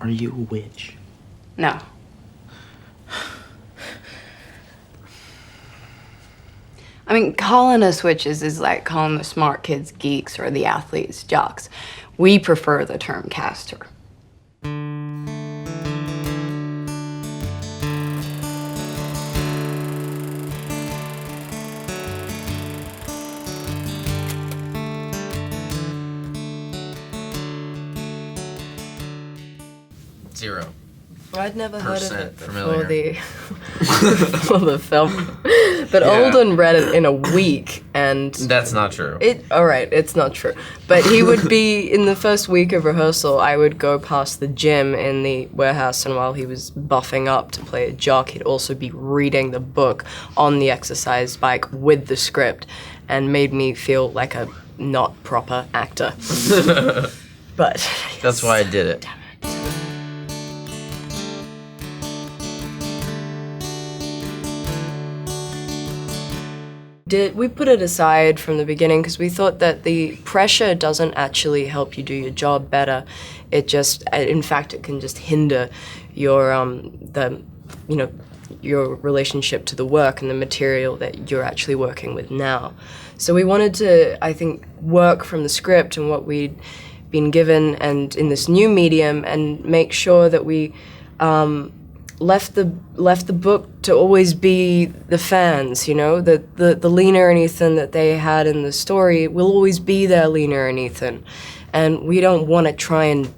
Are you a witch? No. I mean, calling us witches is like calling the smart kids geeks or the athletes jocks. We prefer the term caster. Zero. I'd never heard of it familiar. before the film. But Yeah. Alden read it in a week, and That's not true. all right, it's not true. But he would be, in the first week of rehearsal, I would go past the gym in the warehouse, and while he was buffing up to play a jock, he'd also be reading the book on the exercise bike with the script, and made me feel like a not proper actor. But That's why I did it. We put it aside from the beginning because we thought that the pressure doesn't actually help you do your job better. It just, in fact, it can just hinder your your relationship to the work and the material that you're actually working with now. So we wanted to, I think, work from the script and what we'd been given and in this new medium and make sure that we left the book to always be the fans, you know, the leaner and Ethan that they had in the story will always be their leaner and Ethan, and we don't want to try and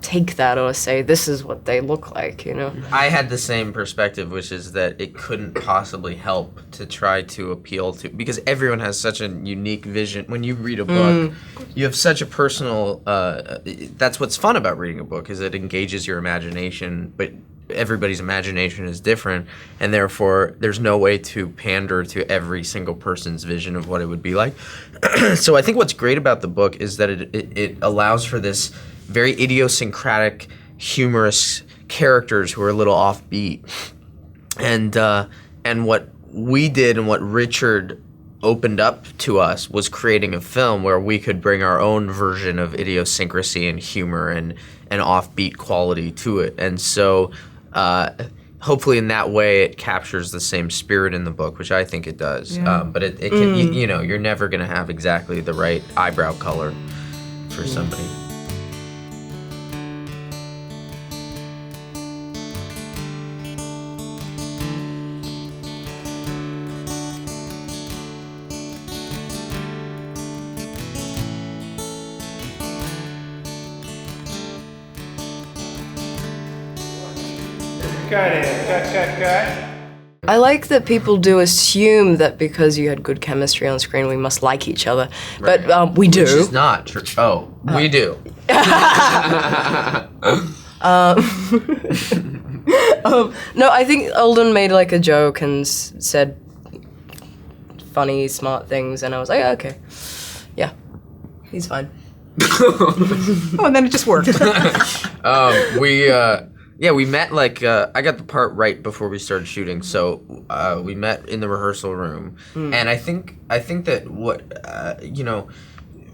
take that or say this is what they look like, you know. I had the same perspective, which is that it couldn't possibly help to try to appeal to, because everyone has such a unique vision. When you read a book, you have such a personal, that's what's fun about reading a book, is it engages your imagination, but everybody's imagination is different, and therefore there's no way to pander to every single person's vision of what it would be like. So I think what's great about the book is that it allows for this very idiosyncratic, humorous characters who are a little offbeat. And what we did and what Richard opened up to us was creating a film where we could bring our own version of idiosyncrasy and humor and offbeat quality to it. And so hopefully in that way it captures the same spirit in the book, which I think it does. Yeah. But it can, you know, you're never going to have exactly the right eyebrow color for somebody. Cut. I like that people do assume that because you had good chemistry on screen, we must like each other. Right. But we do. Which is not true. Oh, we do. No, I think Alden made like a joke and said funny, smart things, and I was like, oh, okay, yeah, he's fine. Oh, and then it just worked. We met like I got the part right before we started shooting, so we met in the rehearsal room, and I think that what you know,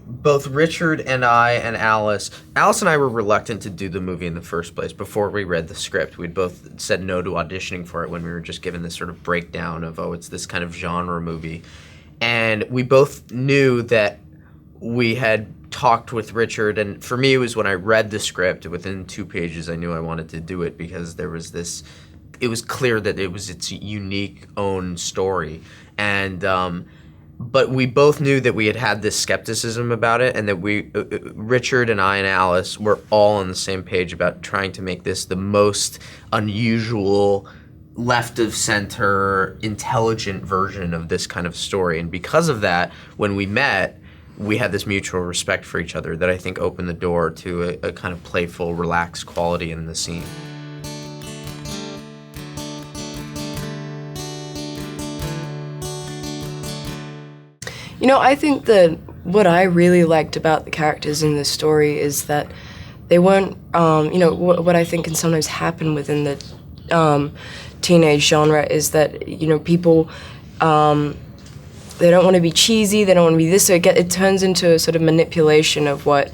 both Richard and I and Alice and I were reluctant to do the movie in the first place. Before we read the script, we'd both said no to auditioning for it when we were just given this sort of breakdown of, oh, it's this kind of genre movie, and we both knew that we had talked with Richard, and for me it was when I read the script, within 2 pages I knew I wanted to do it because there was this, it was clear that it was its unique own story, and but we both knew that we had this skepticism about it, and that we, Richard and I and Alice, were all on the same page about trying to make this the most unusual, left of center, intelligent version of this kind of story, and because of that, when we met, we had this mutual respect for each other that I think opened the door to a kind of playful, relaxed quality in the scene. You know, I think that what I really liked about the characters in this story is that they weren't, you know, what I think can sometimes happen within the teenage genre is that, you know, people, they don't want to be cheesy, they don't want to be this, so it turns into a sort of manipulation of what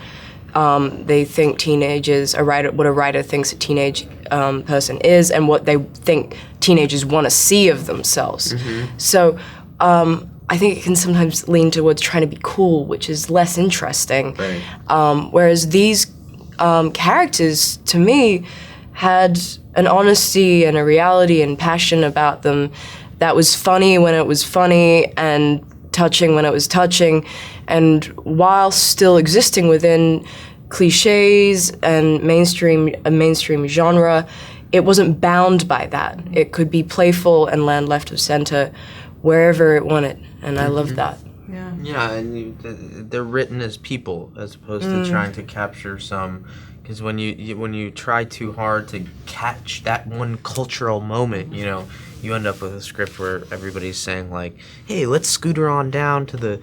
they think teenagers, what a writer thinks a teenage person is, and what they think teenagers want to see of themselves. So I think it can sometimes lean towards trying to be cool, which is less interesting. Right. Whereas these characters, to me, had an honesty and a reality and passion about them that was funny when it was funny and touching when it was touching, and while still existing within cliches and a mainstream genre, it wasn't bound by that. It could be playful and land left of center wherever it wanted, and I love that. Yeah, and they're written as people as opposed to trying to capture some. Because when you try too hard to catch that one cultural moment, you end up with a script where everybody's saying like, "Hey, let's scooter on down to the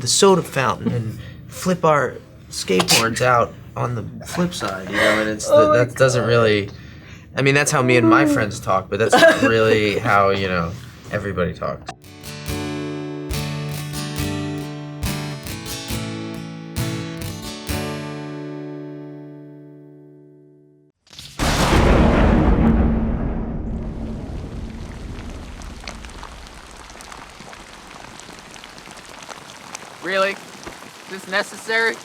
soda fountain and flip our skateboards out on the flip side," and it's that doesn't really. I mean, that's how me and my friends talk, but that's not really how everybody talks. Really? Is this necessary?